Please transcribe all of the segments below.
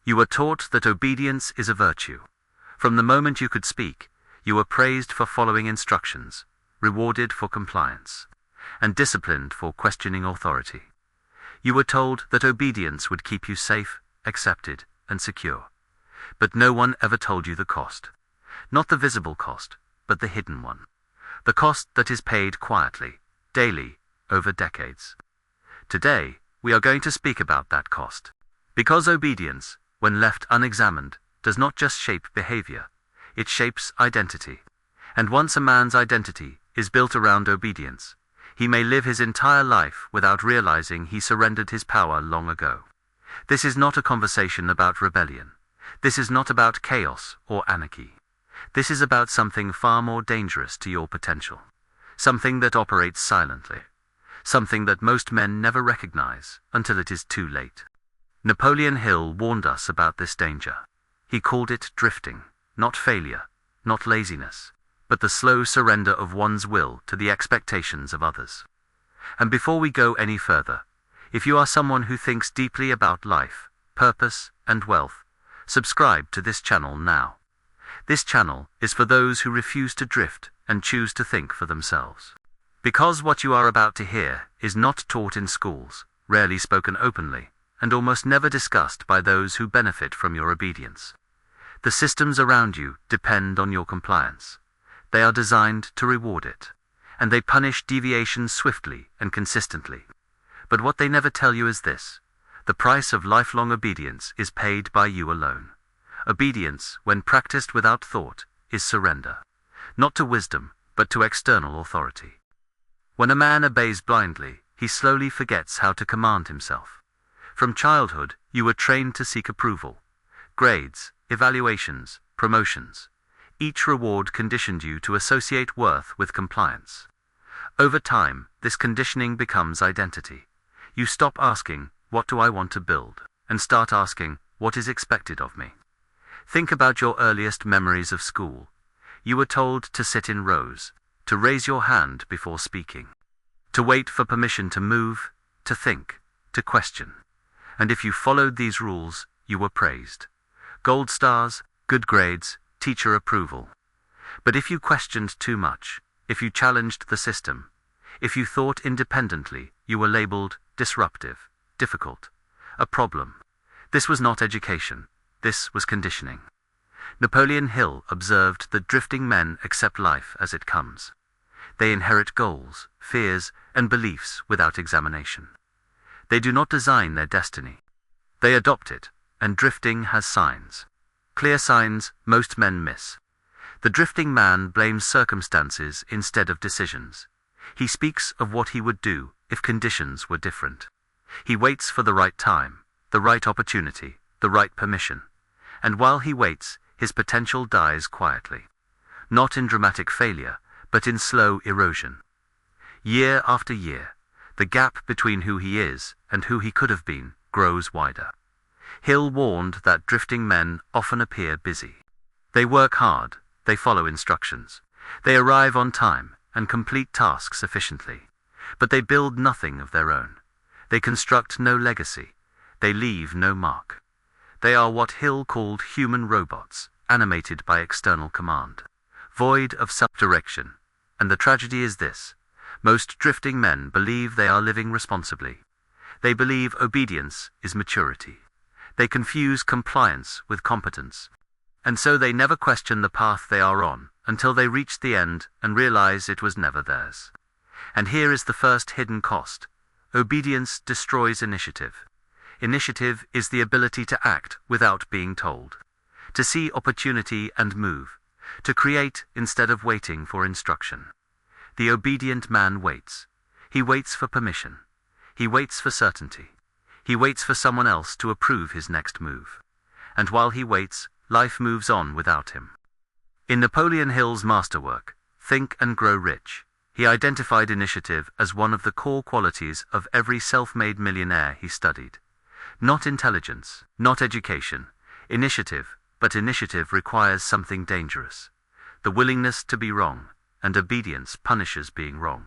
You were taught that obedience is a virtue. From the moment you could speak, you were praised for following instructions, rewarded for compliance, and disciplined for questioning authority. You were told that obedience would keep you safe, accepted, and secure. But no one ever told you the cost. Not the visible cost, but the hidden one. The cost that is paid quietly, daily, over decades. Today, we are going to speak about that cost. Because obedience, when left unexamined, does not just shape behavior, it shapes identity. And once a man's identity is built around obedience, he may live his entire life without realizing he surrendered his power long ago. This is not a conversation about rebellion. This is not about chaos or anarchy. This is about something far more dangerous to your potential. Something that operates silently. Something that most men never recognize until it is too late. Napoleon Hill warned us about this danger. He called it drifting, not failure, not laziness, but the slow surrender of one's will to the expectations of others. And before we go any further, if you are someone who thinks deeply about life, purpose, and wealth, subscribe to this channel now. This channel is for those who refuse to drift and choose to think for themselves. Because what you are about to hear is not taught in schools, rarely spoken openly, and almost never discussed by those who benefit from your obedience. The systems around you depend on your compliance. They are designed to reward it, and they punish deviation swiftly and consistently. But what they never tell you is this: the price of lifelong obedience is paid by you alone. Obedience, when practiced without thought, is surrender, not to wisdom, but to external authority. When a man obeys blindly, he slowly forgets how to command himself. From childhood, you were trained to seek approval. Grades, evaluations, promotions. Each reward conditioned you to associate worth with compliance. Over time, this conditioning becomes identity. You stop asking, "What do I want to build?" and start asking, "What is expected of me?" Think about your earliest memories of school. You were told to sit in rows, to raise your hand before speaking, to wait for permission to move, to think, to question. And if you followed these rules, you were praised. Gold stars, good grades, teacher approval. But if you questioned too much, if you challenged the system, if you thought independently, you were labeled disruptive, difficult, a problem. This was not education. This was conditioning. Napoleon Hill observed that drifting men accept life as it comes. They inherit goals, fears, and beliefs without examination. They do not design their destiny. They adopt it, and drifting has signs. Clear signs most men miss. The drifting man blames circumstances instead of decisions. He speaks of what he would do if conditions were different. He waits for the right time, the right opportunity, the right permission. And while he waits, his potential dies quietly. Not in dramatic failure, but in slow erosion. Year after year, the gap between who he is and who he could have been grows wider. Hill warned that drifting men often appear busy. They work hard, they follow instructions, they arrive on time and complete tasks efficiently. But they build nothing of their own. They construct no legacy. They leave no mark. They are what Hill called human robots, animated by external command, void of self-direction. And the tragedy is this: most drifting men believe they are living responsibly. They believe obedience is maturity. They confuse compliance with competence. And so they never question the path they are on until they reach the end and realize it was never theirs. And here is the first hidden cost. Obedience destroys initiative. Initiative is the ability to act without being told, to see opportunity and move, to create instead of waiting for instruction. The obedient man waits. He waits for permission. He waits for certainty. He waits for someone else to approve his next move. And while he waits, life moves on without him. In Napoleon Hill's masterwork, Think and Grow Rich, he identified initiative as one of the core qualities of every self-made millionaire he studied. Not intelligence, not education, initiative, but initiative requires something dangerous: the willingness to be wrong, and obedience punishes being wrong.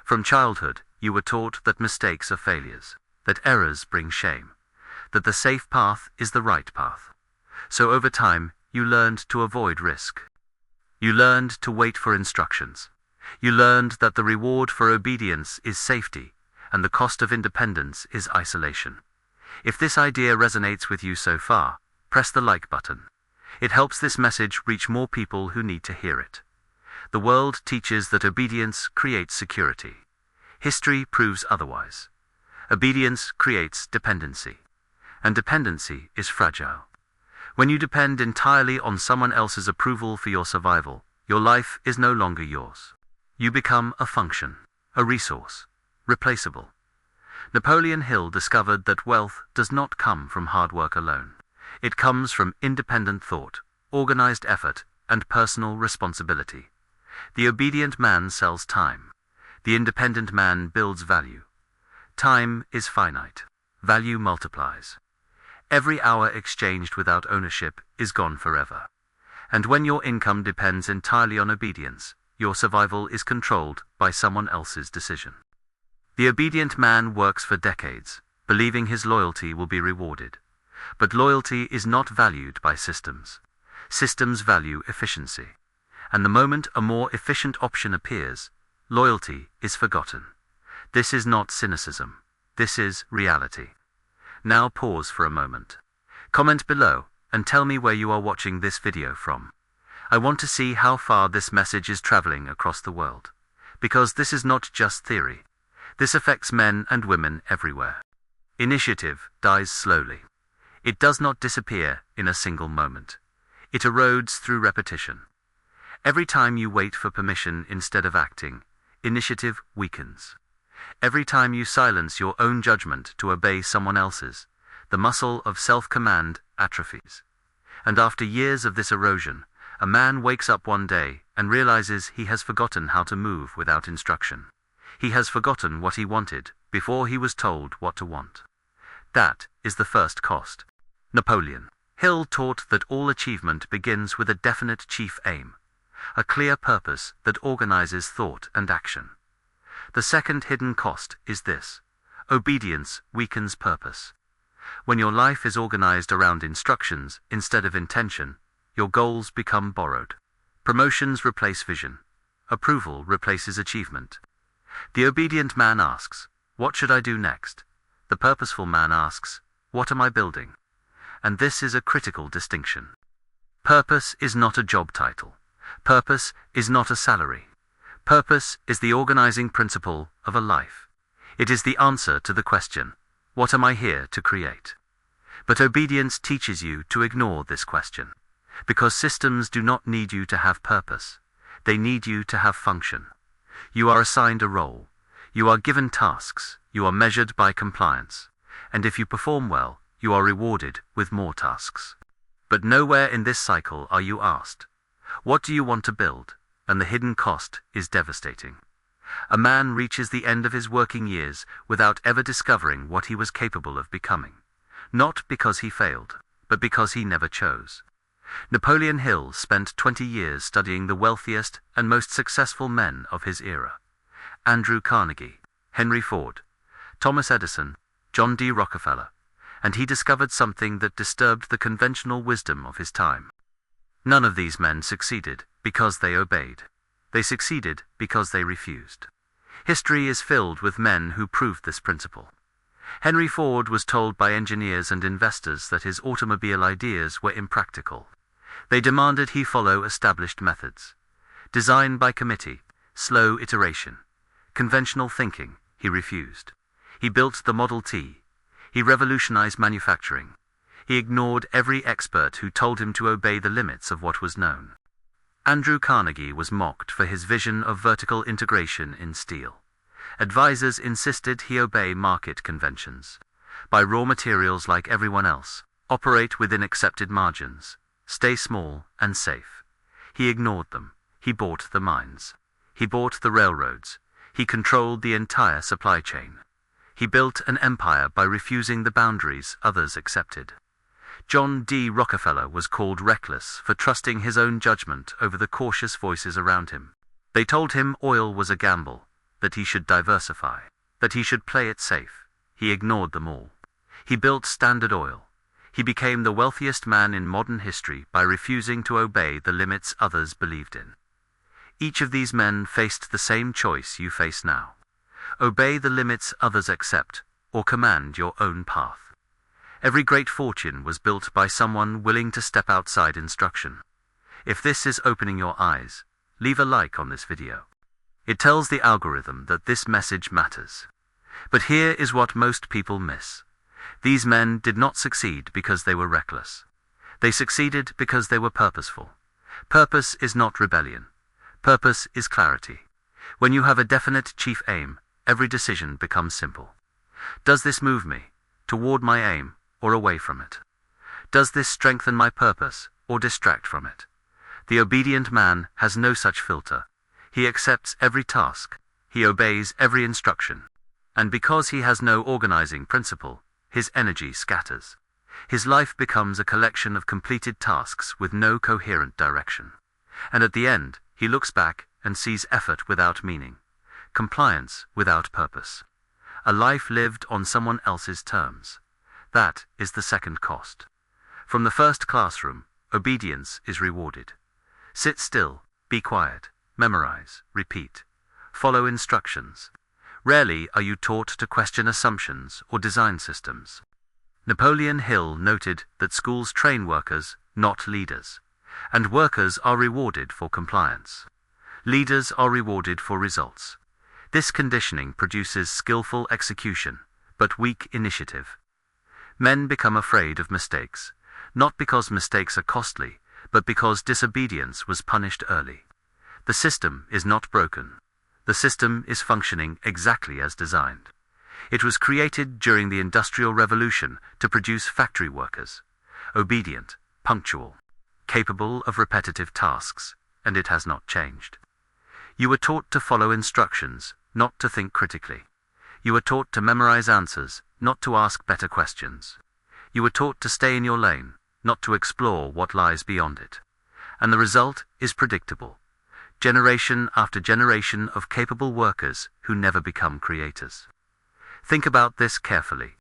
From childhood, you were taught that mistakes are failures, that errors bring shame, that the safe path is the right path. So over time, you learned to avoid risk. You learned to wait for instructions. You learned that the reward for obedience is safety, and the cost of independence is isolation. If this idea resonates with you so far, press the like button. It helps this message reach more people who need to hear it. The world teaches that obedience creates security. History proves otherwise. Obedience creates dependency, and dependency is fragile. When you depend entirely on someone else's approval for your survival, your life is no longer yours. You become a function, a resource, replaceable. Napoleon Hill discovered that wealth does not come from hard work alone. It comes from independent thought, organized effort, and personal responsibility. The obedient man sells time. The independent man builds value. Time is finite. Value multiplies. Every hour exchanged without ownership is gone forever. And when your income depends entirely on obedience, your survival is controlled by someone else's decision. The obedient man works for decades, believing his loyalty will be rewarded. But loyalty is not valued by systems. Systems value efficiency. And the moment a more efficient option appears, loyalty is forgotten. This is not cynicism. This is reality. Now pause for a moment. Comment below and tell me where you are watching this video from. I want to see how far this message is traveling across the world. Because this is not just theory. This affects men and women everywhere. Initiative dies slowly. It does not disappear in a single moment. It erodes through repetition. Every time you wait for permission instead of acting, initiative weakens. Every time you silence your own judgment to obey someone else's, the muscle of self-command atrophies. And after years of this erosion, a man wakes up one day and realizes he has forgotten how to move without instruction. He has forgotten what he wanted before he was told what to want. That is the first cost. Napoleon Hill taught that all achievement begins with a definite chief aim, a clear purpose that organizes thought and action. The second hidden cost is this: obedience weakens purpose. When your life is organized around instructions instead of intention, your goals become borrowed. Promotions replace vision. Approval replaces achievement. The obedient man asks, "What should I do next?" The purposeful man asks, "What am I building?" And this is a critical distinction. Purpose is not a job title. Purpose is not a salary. Purpose is the organizing principle of a life. It is the answer to the question, what am I here to create? But obedience teaches you to ignore this question, because systems do not need you to have purpose. They need you to have function. You are assigned a role. You are given tasks. You are measured by compliance. And if you perform well, you are rewarded with more tasks. But nowhere in this cycle are you asked, what do you want to build? And the hidden cost is devastating. A man reaches the end of his working years without ever discovering what he was capable of becoming. Not because he failed, but because he never chose. Napoleon Hill spent 20 years studying the wealthiest and most successful men of his era. Andrew Carnegie, Henry Ford, Thomas Edison, John D. Rockefeller, and he discovered something that disturbed the conventional wisdom of his time. None of these men succeeded because they obeyed. They succeeded because they refused. History is filled with men who proved this principle. Henry Ford was told by engineers and investors that his automobile ideas were impractical. They demanded he follow established methods. Design by committee, slow iteration, conventional thinking, he refused. He built the Model T. He revolutionized manufacturing. He ignored every expert who told him to obey the limits of what was known. Andrew Carnegie was mocked for his vision of vertical integration in steel. Advisors insisted he obey market conventions. Buy raw materials like everyone else. Operate within accepted margins. Stay small and safe. He ignored them. He bought the mines. He bought the railroads. He controlled the entire supply chain. He built an empire by refusing the boundaries others accepted. John D. Rockefeller was called reckless for trusting his own judgment over the cautious voices around him. They told him oil was a gamble, that he should diversify, that he should play it safe. He ignored them all. He built Standard Oil. He became the wealthiest man in modern history by refusing to obey the limits others believed in. Each of these men faced the same choice you face now. Obey the limits others accept, or command your own path. Every great fortune was built by someone willing to step outside instruction. If this is opening your eyes, leave a like on this video. It tells the algorithm that this message matters. But here is what most people miss. These men did not succeed because they were reckless. They succeeded because they were purposeful. Purpose is not rebellion. Purpose is clarity. When you have a definite chief aim, every decision becomes simple. Does this move me toward my aim or away from it? Does this strengthen my purpose or distract from it? The obedient man has no such filter. He accepts every task. He obeys every instruction. And because he has no organizing principle, his energy scatters. His life becomes a collection of completed tasks with no coherent direction. And at the end, he looks back and sees effort without meaning, compliance without purpose, a life lived on someone else's terms. That is the second cost. From the first classroom, obedience is rewarded. Sit still, be quiet, memorize, repeat, follow instructions. Rarely are you taught to question assumptions or design systems. Napoleon Hill noted that schools train workers, not leaders, and workers are rewarded for compliance. Leaders are rewarded for results. This conditioning produces skillful execution, but weak initiative. Men become afraid of mistakes, not because mistakes are costly, but because disobedience was punished early. The system is not broken. The system is functioning exactly as designed. It was created during the Industrial Revolution to produce factory workers, obedient, punctual, capable of repetitive tasks, and it has not changed. You were taught to follow instructions, not to think critically. You were taught to memorize answers, not to ask better questions. You were taught to stay in your lane, not to explore what lies beyond it. And the result is predictable. Generation after generation of capable workers who never become creators. Think about this carefully.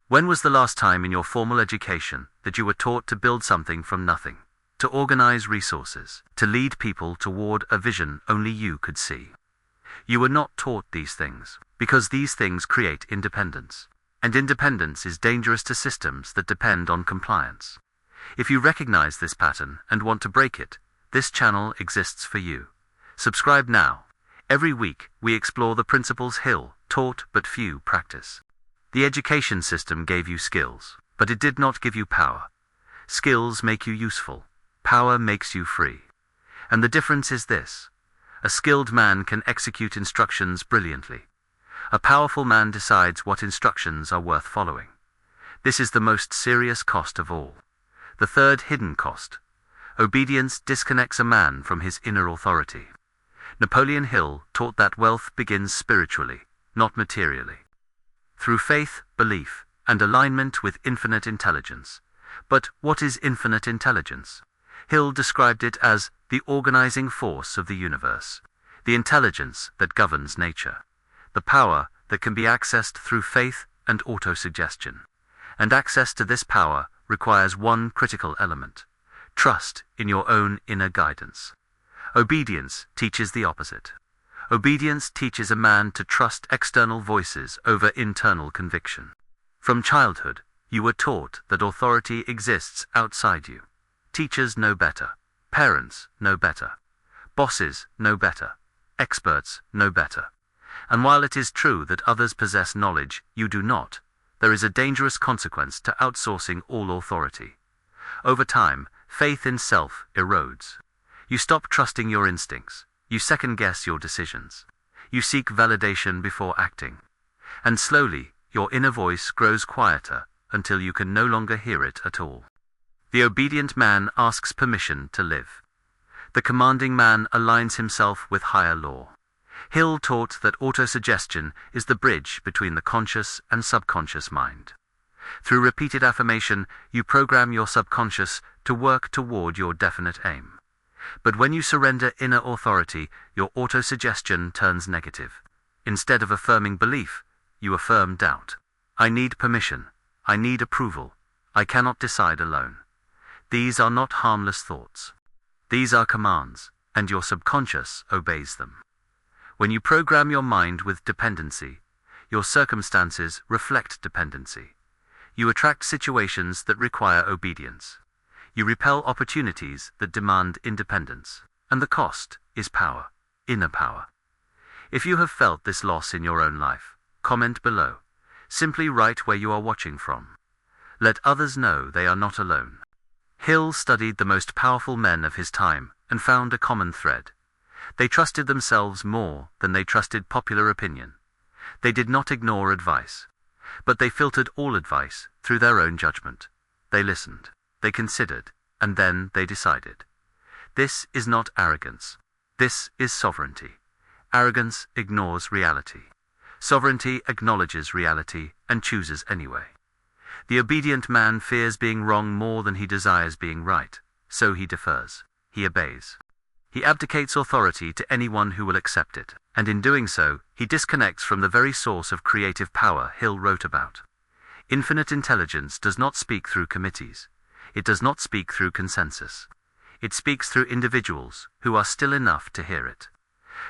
When was the last time in your formal education that you were taught to build something from nothing, to organize resources, to lead people toward a vision only you could see? You were not taught these things, because these things create independence. And independence is dangerous to systems that depend on compliance. If you recognize this pattern and want to break it, this channel exists for you. Subscribe now. Every week, we explore the principles Hill taught but few practice. The education system gave you skills, but it did not give you power. Skills make you useful. Power makes you free. And the difference is this. A skilled man can execute instructions brilliantly. A powerful man decides what instructions are worth following. This is the most serious cost of all. The third hidden cost. Obedience disconnects a man from his inner authority. Napoleon Hill taught that wealth begins spiritually, not materially. Through faith, belief, and alignment with infinite intelligence. But what is infinite intelligence? Hill described it as the organizing force of the universe, the intelligence that governs nature, the power that can be accessed through faith and autosuggestion. And access to this power requires one critical element: trust in your own inner guidance. Obedience teaches the opposite. Obedience teaches a man to trust external voices over internal conviction. From childhood, you were taught that authority exists outside you. Teachers know better. Parents know better. Bosses know better. Experts know better. And while it is true that others possess knowledge you do not, there is a dangerous consequence to outsourcing all authority. Over time, faith in self erodes. You stop trusting your instincts. You second-guess your decisions. You seek validation before acting. And slowly, your inner voice grows quieter until you can no longer hear it at all. The obedient man asks permission to live. The commanding man aligns himself with higher law. Hill taught that autosuggestion is the bridge between the conscious and subconscious mind. Through repeated affirmation, you program your subconscious to work toward your definite aim. But when you surrender inner authority, your autosuggestion turns negative. Instead of affirming belief, you affirm doubt. I need permission. I need approval. I cannot decide alone. These are not harmless thoughts. These are commands, and your subconscious obeys them. When you program your mind with dependency, your circumstances reflect dependency. You attract situations that require obedience. You repel opportunities that demand independence. And the cost is power, inner power. If you have felt this loss in your own life, comment below. Simply write where you are watching from. Let others know they are not alone. Hill studied the most powerful men of his time and found a common thread. They trusted themselves more than they trusted popular opinion. They did not ignore advice, but they filtered all advice through their own judgment. They listened, they considered, and then they decided. This is not arrogance. This is sovereignty. Arrogance ignores reality. Sovereignty acknowledges reality and chooses anyway. The obedient man fears being wrong more than he desires being right, so he defers. He obeys. He abdicates authority to anyone who will accept it, and in doing so, he disconnects from the very source of creative power Hill wrote about. Infinite intelligence does not speak through committees. It does not speak through consensus. It speaks through individuals who are still enough to hear it.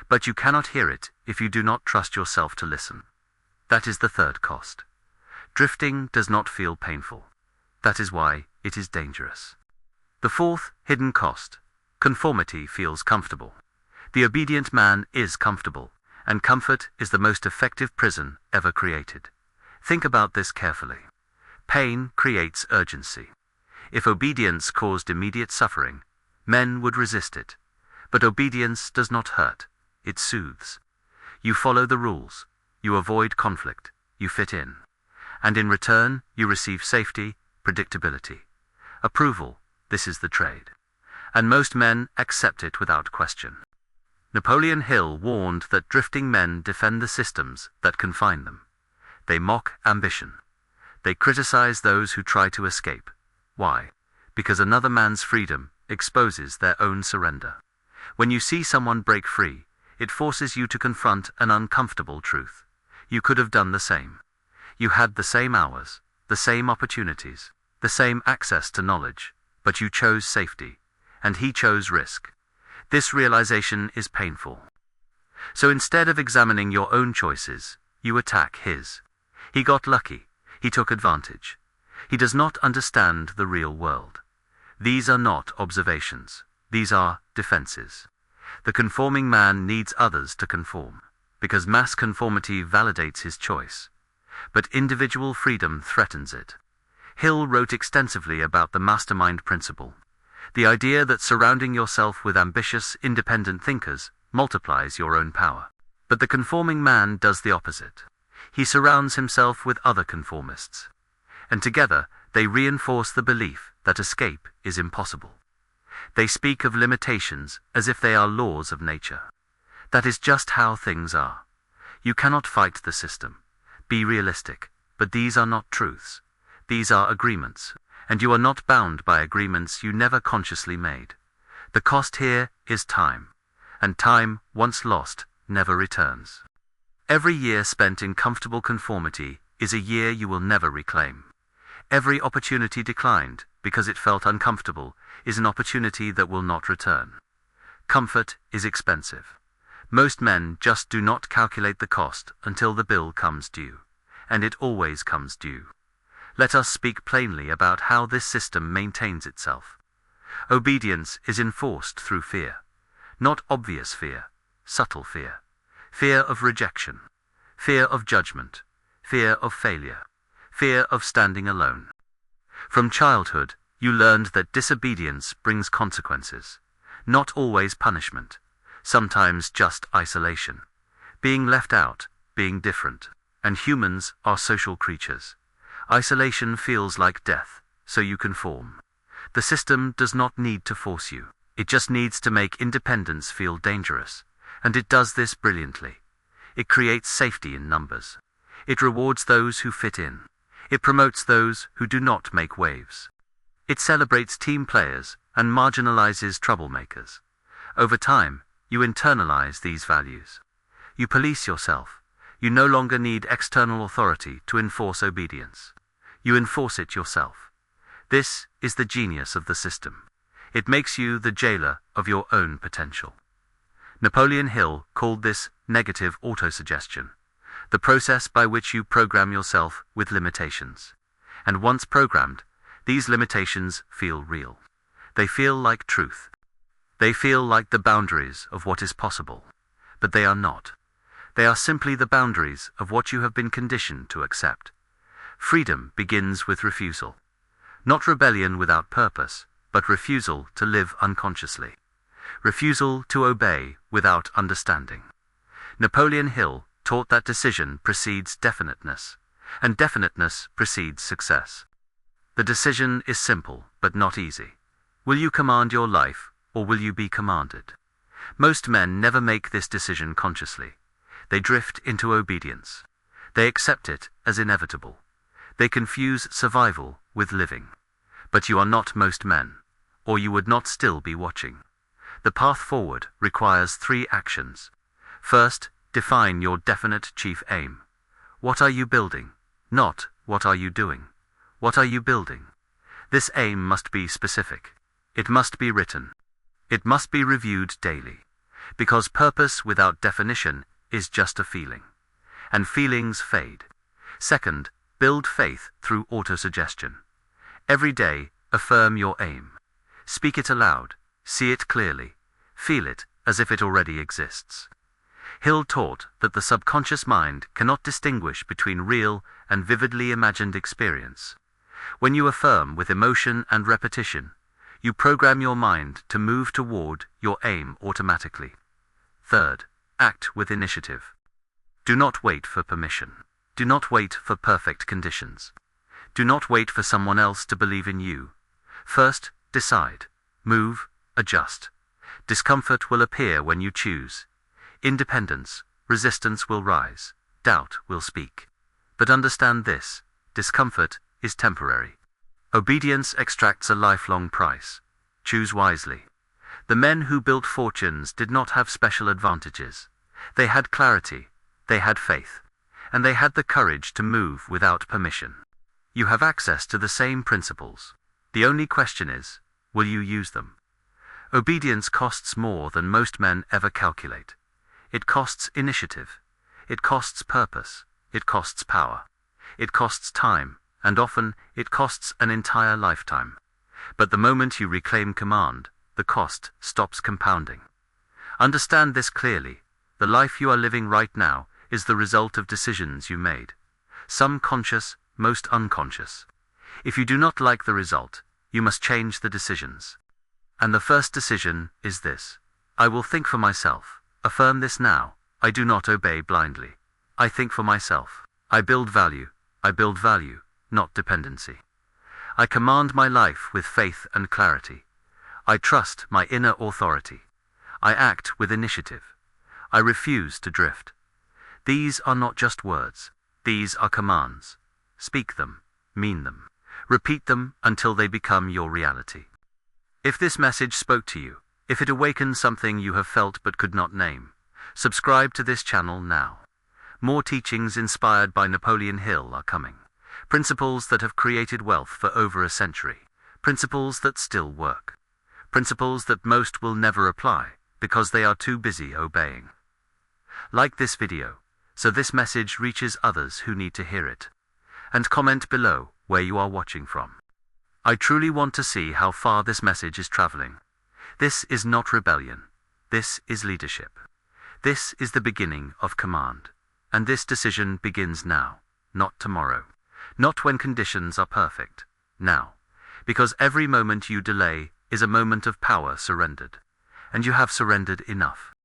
But you cannot hear it if you do not trust yourself to listen. That is the third cost. Drifting does not feel painful. That is why it is dangerous. The fourth hidden cost. Conformity feels comfortable. The obedient man is comfortable, and comfort is the most effective prison ever created. Think about this carefully. Pain creates urgency. If obedience caused immediate suffering, men would resist it. But obedience does not hurt. It soothes. You follow the rules. You avoid conflict. You fit in. And in return, you receive safety, predictability. Approval. This is the trade. And most men accept it without question. Napoleon Hill warned that drifting men defend the systems that confine them. They mock ambition. They criticize those who try to escape. Why? Because another man's freedom exposes their own surrender. When you see someone break free, it forces you to confront an uncomfortable truth. You could have done the same. You had the same hours, the same opportunities, the same access to knowledge, but you chose safety, and he chose risk. This realization is painful. So instead of examining your own choices, you attack his. He got lucky. He took advantage. He does not understand the real world. These are not observations. These are defenses. The conforming man needs others to conform, because mass conformity validates his choice. But individual freedom threatens it. Hill wrote extensively about the mastermind principle, the idea that surrounding yourself with ambitious, independent thinkers multiplies your own power. But the conforming man does the opposite. He surrounds himself with other conformists, and together they reinforce the belief that escape is impossible. They speak of limitations as if they are laws of nature. That is just how things are. You cannot fight the system. Be realistic, but these are not truths. These are agreements, and you are not bound by agreements you never consciously made. The cost here is time, and time, once lost, never returns. Every year spent in comfortable conformity is a year you will never reclaim. Every opportunity declined because it felt uncomfortable is an opportunity that will not return. Comfort is expensive. Most men just do not calculate the cost until the bill comes due, and it always comes due. Let us speak plainly about how this system maintains itself. Obedience is enforced through fear. Not obvious fear, subtle fear. Fear of rejection, fear of judgment, fear of failure, fear of standing alone. From childhood, you learned that disobedience brings consequences, not always punishment, sometimes just isolation, being left out, being different, and humans are social creatures. Isolation feels like death, so you conform. The system does not need to force you. It just needs to make independence feel dangerous, and it does this brilliantly. It creates safety in numbers. It rewards those who fit in. It promotes those who do not make waves. It celebrates team players and marginalizes troublemakers. Over time, you internalize these values. You police yourself. You no longer need external authority to enforce obedience. You enforce it yourself. This is the genius of the system. It makes you the jailer of your own potential. Napoleon Hill called this negative autosuggestion, the process by which you program yourself with limitations. And once programmed, these limitations feel real. They feel like truth. They feel like the boundaries of what is possible. But they are not. They are simply the boundaries of what you have been conditioned to accept. Freedom begins with refusal. Not rebellion without purpose, but refusal to live unconsciously. Refusal to obey without understanding. Napoleon Hill taught that decision precedes definiteness, and definiteness precedes success. The decision is simple, but not easy. Will you command your life, or will you be commanded? Most men never make this decision consciously. They drift into obedience. They accept it as inevitable. They confuse survival with living. But you are not most men, or you would not still be watching. The path forward requires 3 actions. First, define your definite chief aim. What are you building? Not, what are you doing? What are you building? This aim must be specific. It must be written. It must be reviewed daily. Because purpose without definition is just a feeling. And feelings fade. Second, build faith through autosuggestion. Every day, affirm your aim. Speak it aloud. See it clearly. Feel it as if it already exists. Hill taught that the subconscious mind cannot distinguish between real and vividly imagined experience. When you affirm with emotion and repetition, you program your mind to move toward your aim automatically. Third, act with initiative. Do not wait for permission. Do not wait for perfect conditions. Do not wait for someone else to believe in you. First, decide. Move, adjust. Discomfort will appear when you choose. Independence, resistance will rise. Doubt will speak. But understand this: discomfort is temporary. Obedience extracts a lifelong price. Choose wisely. The men who built fortunes did not have special advantages. They had clarity, they had faith, and they had the courage to move without permission. You have access to the same principles. The only question is, will you use them? Obedience costs more than most men ever calculate. It costs initiative. It costs purpose. It costs power. It costs time, and often it costs an entire lifetime. But the moment you reclaim command, the cost stops compounding. Understand this clearly. The life you are living right now is the result of decisions you made. Some conscious, most unconscious. If you do not like the result, you must change the decisions. And the first decision is this: I will think for myself. Affirm this now. I do not obey blindly. I think for myself. I build value. I build value, not dependency. I command my life with faith and clarity. I trust my inner authority. I act with initiative. I refuse to drift. These are not just words. These are commands. Speak them. Mean them. Repeat them until they become your reality. If this message spoke to you, if it awakens something you have felt but could not name, subscribe to this channel now. More teachings inspired by Napoleon Hill are coming. Principles that have created wealth for over a century. Principles that still work. Principles that most will never apply because they are too busy obeying. Like this video, so this message reaches others who need to hear it. And comment below where you are watching from. I truly want to see how far this message is traveling. This is not rebellion. This is leadership. This is the beginning of command. And this decision begins now, not tomorrow. Not when conditions are perfect. Now. Because every moment you delay is a moment of power surrendered. And you have surrendered enough.